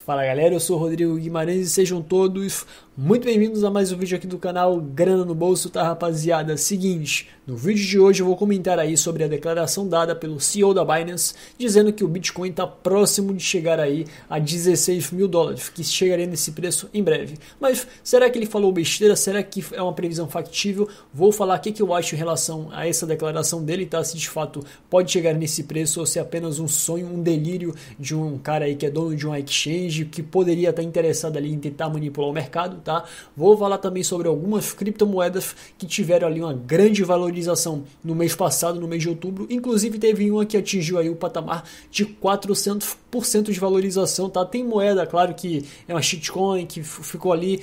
Fala galera, eu sou o Rodrigo Guimarães e sejam todos muito bem-vindos a mais um vídeo aqui do canal Grana no Bolso, tá rapaziada? Seguinte, no vídeo de hoje eu vou comentar aí sobre a declaração dada pelo CEO da Binance, dizendo que o Bitcoin está próximo de chegar aí a 16 mil dólares, que chegaria nesse preço em breve. Mas será que ele falou besteira? Será que é uma previsão factível? Vou falar o que eu acho em relação a essa declaração dele, tá? Se de fato pode chegar nesse preço ou se é apenas um sonho, um delírio de um cara aí que é dono de uma exchange, que poderia estar interessado ali em tentar manipular o mercado, tá? Vou falar também sobre algumas criptomoedas que tiveram ali uma grande valorização no mês passado, no mês de outubro. Inclusive teve uma que atingiu aí o patamar de 400% de valorização, tá? Tem moeda, claro que é uma shitcoin que ficou ali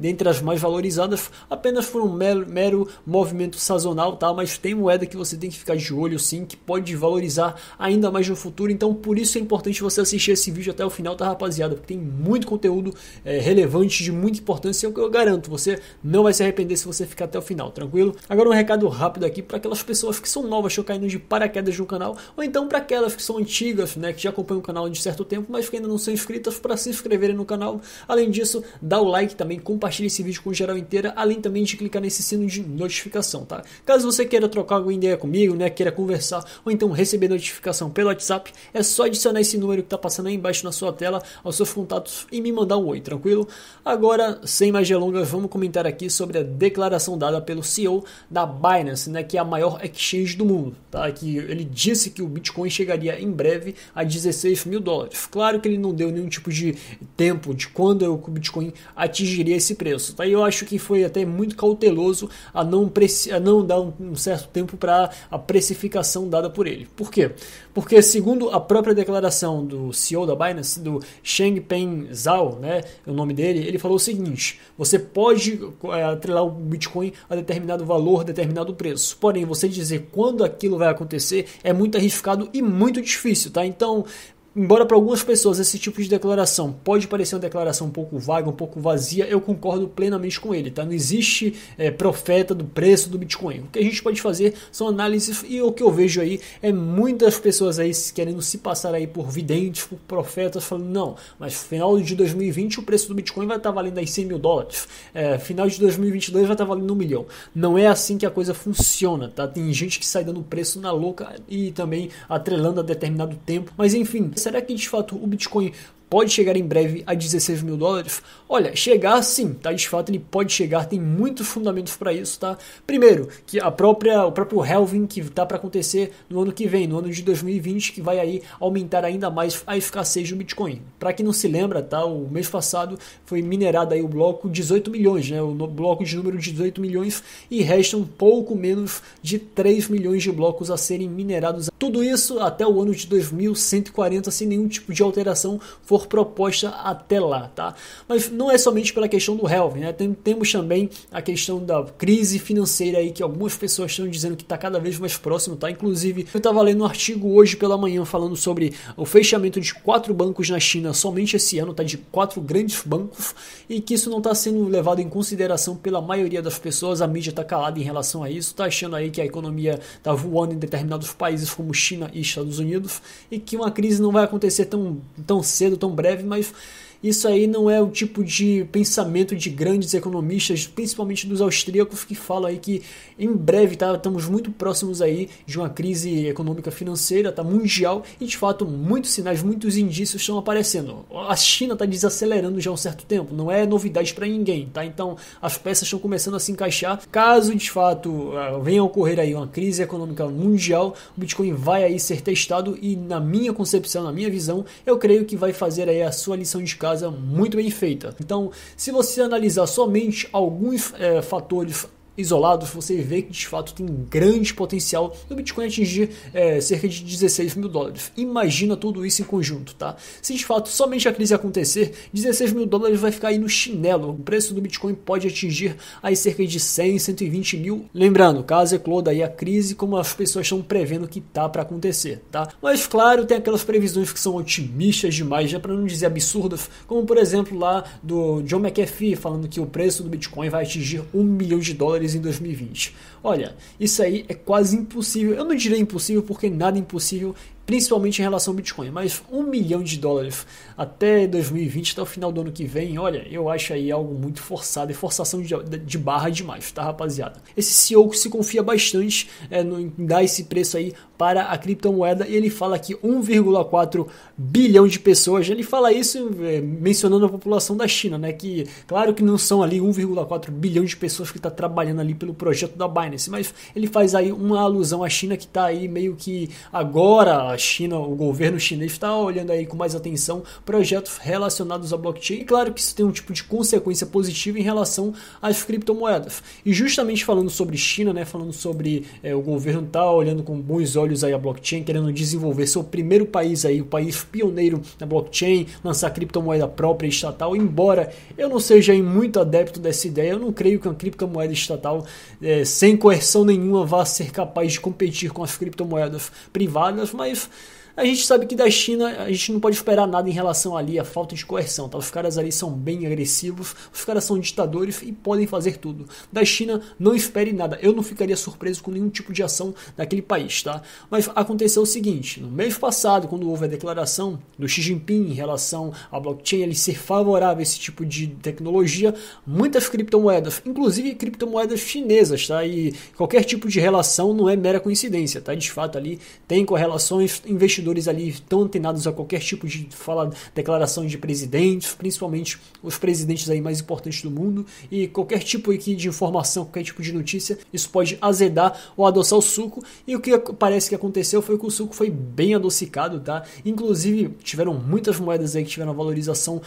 dentre as mais valorizadas, apenas por um mero movimento sazonal, tá? Mas tem moeda que você tem que ficar de olho sim, que pode valorizar ainda mais no futuro. Então por isso é importante você assistir esse vídeo até o final, tá, rapaziada? Porque tem muito conteúdo relevante, de muita importância, é o que eu garanto, você não vai se arrepender se você ficar até o final, tranquilo? Agora um recado rápido aqui para aquelas pessoas que são novas, estão caindo de paraquedas no canal, ou então para aquelas que são antigas, né, que já acompanham o canal de certo tempo, mas que ainda não são inscritas, para se inscreverem no canal. Além disso, dá o like também, compartilha esse vídeo com geral inteira, além também de clicar nesse sino de notificação, tá? Caso você queira trocar alguma ideia comigo, né, queira conversar, ou então receber notificação pelo WhatsApp, é só adicionar esse número que tá passando aí embaixo na sua tela, aos seus contatos e me mandar um oi, tranquilo? Agora, sem mais delongas, vamos comentar aqui sobre a declaração dada pelo CEO da Binance, né, que é a maior exchange do mundo, tá? Que ele disse que o Bitcoin chegaria em breve a 16 mil dólares. Claro que ele não deu nenhum tipo de tempo de quando o Bitcoin atingiria esse preço, tá? E eu acho que foi até muito cauteloso a não dar um certo tempo para a precificação dada por ele. Por quê? Porque segundo a própria declaração do CEO da Binance, do Changpeng Zhao, né, é o nome dele, ele falou o seguinte: você pode atrelar o Bitcoin a determinado valor, determinado preço. Porém, você dizer quando aquilo vai acontecer é muito arriscado e muito difícil, tá? Então, embora para algumas pessoas esse tipo de declaração pode parecer uma declaração um pouco vaga, um pouco vazia, eu concordo plenamente com ele, tá? Não existe profeta do preço do Bitcoin. O que a gente pode fazer são análises, e o que eu vejo aí é muitas pessoas aí querendo se passar aí por videntes, por profetas, falando não, mas final de 2020 o preço do Bitcoin vai estar valendo aí 100 mil dólares, final de 2022 vai estar valendo 1 milhão. Não é assim que a coisa funciona, tá? Tem gente que sai dando preço na louca e também atrelando a determinado tempo, mas enfim, será que de fato o Bitcoin pode chegar em breve a 16 mil dólares? Olha, chegar sim, tá? De fato ele pode chegar, tem muitos fundamentos para isso, tá? Primeiro, que o próprio halving que tá para acontecer no ano que vem, no ano de 2020, que vai aí aumentar ainda mais a escassez do Bitcoin. Para quem não se lembra, tá? O mês passado foi minerado aí o bloco 18 milhões, né? O bloco de número 18 milhões e restam pouco menos de 3 milhões de blocos a serem minerados. Tudo isso até o ano de 2140, sem nenhum tipo de alteração for proposta até lá, tá? Mas não é somente pela questão do halving, né? Temos também a questão da crise financeira aí, que algumas pessoas estão dizendo que está cada vez mais próximo, tá? Inclusive, eu estava lendo um artigo hoje pela manhã falando sobre o fechamento de 4 bancos na China somente esse ano, tá? De 4 grandes bancos, e que isso não está sendo levado em consideração pela maioria das pessoas. A mídia está calada em relação a isso, tá achando aí que a economia está voando em determinados países como China e Estados Unidos, e que uma crise não vai acontecer tão cedo, tão breve, mas isso aí não é o tipo de pensamento de grandes economistas, principalmente dos austríacos, que falam aí que em breve, tá, estamos muito próximos aí de uma crise econômica financeira, tá, mundial, e de fato muitos sinais, muitos indícios estão aparecendo. A China está desacelerando já há um certo tempo, não é novidade para ninguém, tá? Então as peças estão começando a se encaixar. Caso de fato venha a ocorrer aí uma crise econômica mundial, o Bitcoin vai aí ser testado, e na minha concepção, na minha visão, eu creio que vai fazer aí a sua lição de casa muito bem feita. Então, se você analisar somente alguns fatores isolados, você vê que de fato tem grande potencial do Bitcoin atingir cerca de 16 mil dólares. Imagina tudo isso em conjunto, tá? Se de fato somente a crise acontecer, 16 mil dólares vai ficar aí no chinelo. O preço do Bitcoin pode atingir aí cerca de 100, 120 mil. Lembrando, caso ecloda aí a crise, como as pessoas estão prevendo que tá para acontecer, tá? Mas claro, tem aquelas previsões que são otimistas demais, já para não dizer absurdas, como por exemplo lá do John McAfee falando que o preço do Bitcoin vai atingir 1 milhão de dólares em 2020. Olha, isso aí é quase impossível. Eu não diria impossível porque nada é impossível principalmente em relação ao Bitcoin, mas $1 milhão até 2020, até o final do ano que vem, olha, eu acho aí algo muito forçado, e forçação de barra demais, tá, rapaziada? Esse CEO se confia bastante em dar esse preço aí para a criptomoeda, e ele fala que 1,4 bilhão de pessoas, ele fala isso mencionando a população da China, né, que claro que não são ali 1,4 bilhão de pessoas que está trabalhando ali pelo projeto da Binance, mas ele faz aí uma alusão à China, que está aí meio que agora a China, o governo chinês está olhando aí com mais atenção projetos relacionados à blockchain, e claro que isso tem um tipo de consequência positiva em relação às criptomoedas. E justamente falando sobre China, né, falando sobre o governo tá olhando com bons olhos aí a blockchain, querendo desenvolver seu primeiro país aí, o país pioneiro na blockchain, lançar criptomoeda própria estatal, embora eu não seja aí muito adepto dessa ideia, eu não creio que uma criptomoeda estatal sem coerção nenhuma vá ser capaz de competir com as criptomoedas privadas, mas a gente sabe que da China a gente não pode esperar nada em relação ali à falta de coerção, tá? Os caras ali são bem agressivos, os caras são ditadores e podem fazer tudo. Da China não espere nada, eu não ficaria surpreso com nenhum tipo de ação daquele país, tá? Mas aconteceu o seguinte, no mês passado, quando houve a declaração do Xi Jinping em relação à blockchain, ele ser favorável a esse tipo de tecnologia, muitas criptomoedas, inclusive criptomoedas chinesas, tá? E qualquer tipo de relação não é mera coincidência, tá? De fato ali tem correlações, investidores ali estão antenados a qualquer tipo de declaração de presidentes, principalmente os presidentes aí mais importantes do mundo, e qualquer tipo aqui de informação, qualquer tipo de notícia, isso pode azedar ou adoçar o suco, e o que parece que aconteceu foi que o suco foi bem adocicado, tá? Inclusive tiveram muitas moedas aí que tiveram uma valorização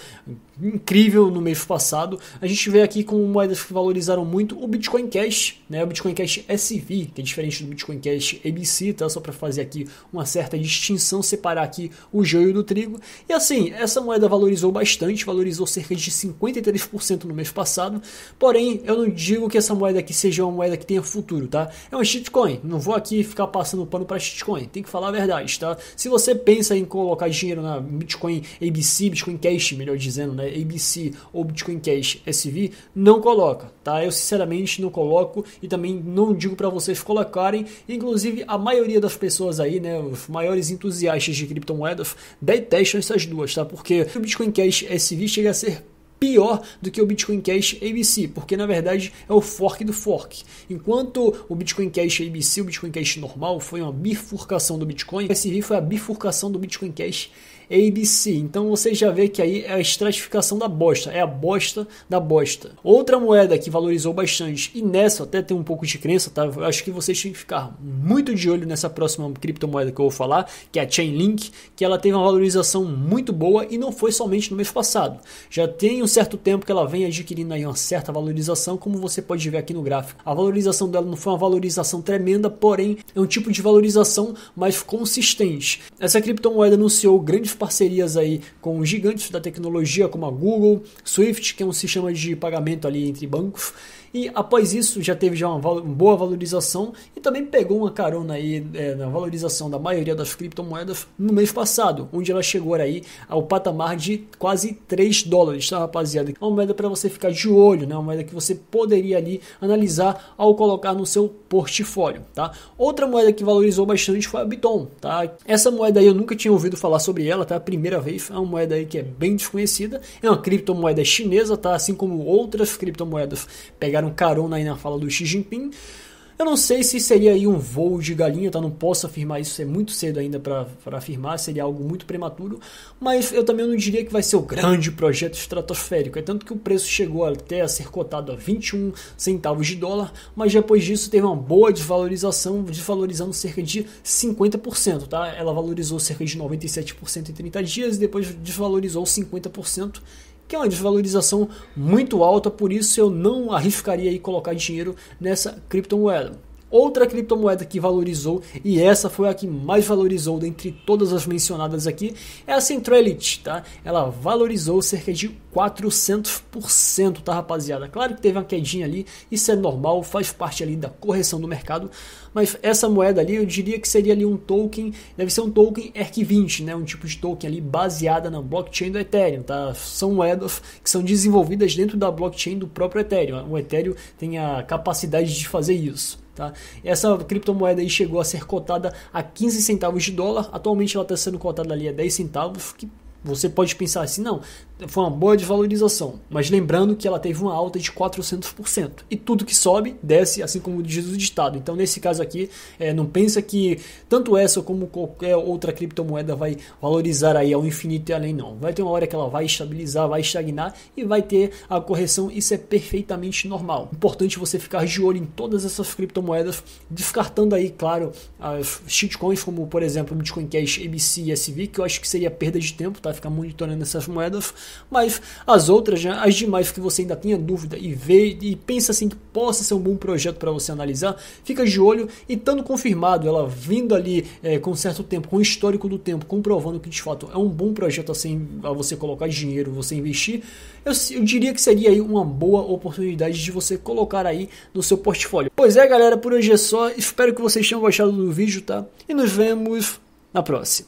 incrível no mês passado. A gente vê aqui como moedas que valorizaram muito o Bitcoin Cash, né? O Bitcoin Cash SV, que é diferente do Bitcoin Cash ABC, tá? Só para fazer aqui uma certa distinção, separar aqui o joio do trigo. E assim, essa moeda valorizou bastante, valorizou cerca de 53% no mês passado, porém eu não digo que essa moeda aqui seja uma moeda que tenha futuro, tá? É uma shitcoin, não vou aqui ficar passando pano para shitcoin, tem que falar a verdade, tá? Se você pensa em colocar dinheiro na Bitcoin ABC, Bitcoin Cash, melhor dizendo, né, ABC ou Bitcoin Cash SV, não coloca, tá? Eu sinceramente não coloco e também não digo para vocês colocarem, inclusive a maioria das pessoas aí, né, os maiores entusiastas de criptomoedas detestam essas duas, tá? Porque o Bitcoin Cash SV chega a ser pior do que o Bitcoin Cash ABC, porque na verdade é o fork do fork. Enquanto o Bitcoin Cash ABC, o Bitcoin Cash normal, foi uma bifurcação do Bitcoin, o SV foi a bifurcação do Bitcoin Cash ABC. Então você já vê que aí é a estratificação da bosta, é a bosta da bosta. Outra moeda que valorizou bastante, e nessa até tem um pouco de crença, tá? Eu acho que vocês têm que ficar muito de olho nessa próxima criptomoeda que eu vou falar, que é a Chainlink, que ela teve uma valorização muito boa e não foi somente no mês passado. Já tem um certo tempo que ela vem adquirindo aí uma certa valorização, como você pode ver aqui no gráfico. A valorização dela não foi uma valorização tremenda, porém é um tipo de valorização mais consistente. Essa criptomoeda anunciou grandes parcerias aí com gigantes da tecnologia como a Google, Swift, que é um sistema de pagamento ali entre bancos, e após isso já teve uma boa valorização e também pegou uma carona aí na valorização da maioria das criptomoedas no mês passado, onde ela chegou aí ao patamar de quase $3, tá, rapaziada? É uma moeda para você ficar de olho, né? Uma moeda que você poderia ali analisar ao colocar no seu portfólio, tá? Outra moeda que valorizou bastante foi a Biton, tá? Essa moeda aí eu nunca tinha ouvido falar sobre ela, tá? A primeira vez, é uma moeda aí que é bem desconhecida, é uma criptomoeda chinesa, tá? Assim como outras criptomoedas pegaram carona aí na fala do Xi Jinping. Eu não sei se seria aí um voo de galinha, tá? Não posso afirmar isso, é muito cedo ainda para afirmar, seria algo muito prematuro, mas eu também não diria que vai ser o grande projeto estratosférico, é tanto que o preço chegou até a ser cotado a 21 centavos de dólar, mas depois disso teve uma boa desvalorização, desvalorizando cerca de 50%, tá? Ela valorizou cerca de 97% em 30 dias e depois desvalorizou 50%, que é uma desvalorização muito alta, por isso eu não arriscaria aí colocar dinheiro nessa criptomoeda. Outra criptomoeda que valorizou, e essa foi a que mais valorizou dentre todas as mencionadas aqui, é a Centrality, tá? Ela valorizou cerca de 400%, tá, rapaziada? Claro que teve uma quedinha ali, isso é normal, faz parte ali da correção do mercado, mas essa moeda ali eu diria que seria ali um token, deve ser um token ERC20, né? Um tipo de token ali baseada na blockchain do Ethereum, tá? São moedas que são desenvolvidas dentro da blockchain do próprio Ethereum. O Ethereum tem a capacidade de fazer isso. tá? Essa criptomoeda aí chegou a ser cotada a 15 centavos de dólar, atualmente ela está sendo cotada ali a 10 centavos, que você pode pensar assim, não, foi uma boa desvalorização, mas lembrando que ela teve uma alta de 400%, e tudo que sobe, desce, assim como diz o ditado. Então nesse caso aqui, não pensa que tanto essa como qualquer outra criptomoeda vai valorizar aí ao infinito e além, não. Vai ter uma hora que ela vai estabilizar, vai estagnar e vai ter a correção, isso é perfeitamente normal. Importante você ficar de olho em todas essas criptomoedas, descartando aí, claro, as shitcoins como, por exemplo, o Bitcoin Cash, ABC e SV, que eu acho que seria perda de tempo, tá? Ficar monitorando essas moedas, mas as outras, as demais que você ainda tenha dúvida e vê e pensa assim que possa ser um bom projeto para você analisar, fica de olho e estando confirmado, ela vindo ali com certo tempo, com o histórico do tempo, comprovando que de fato é um bom projeto assim, a você colocar dinheiro, você investir, eu diria que seria aí uma boa oportunidade de você colocar aí no seu portfólio. Pois é, galera, por hoje é só, espero que vocês tenham gostado do vídeo, tá? E nos vemos na próxima.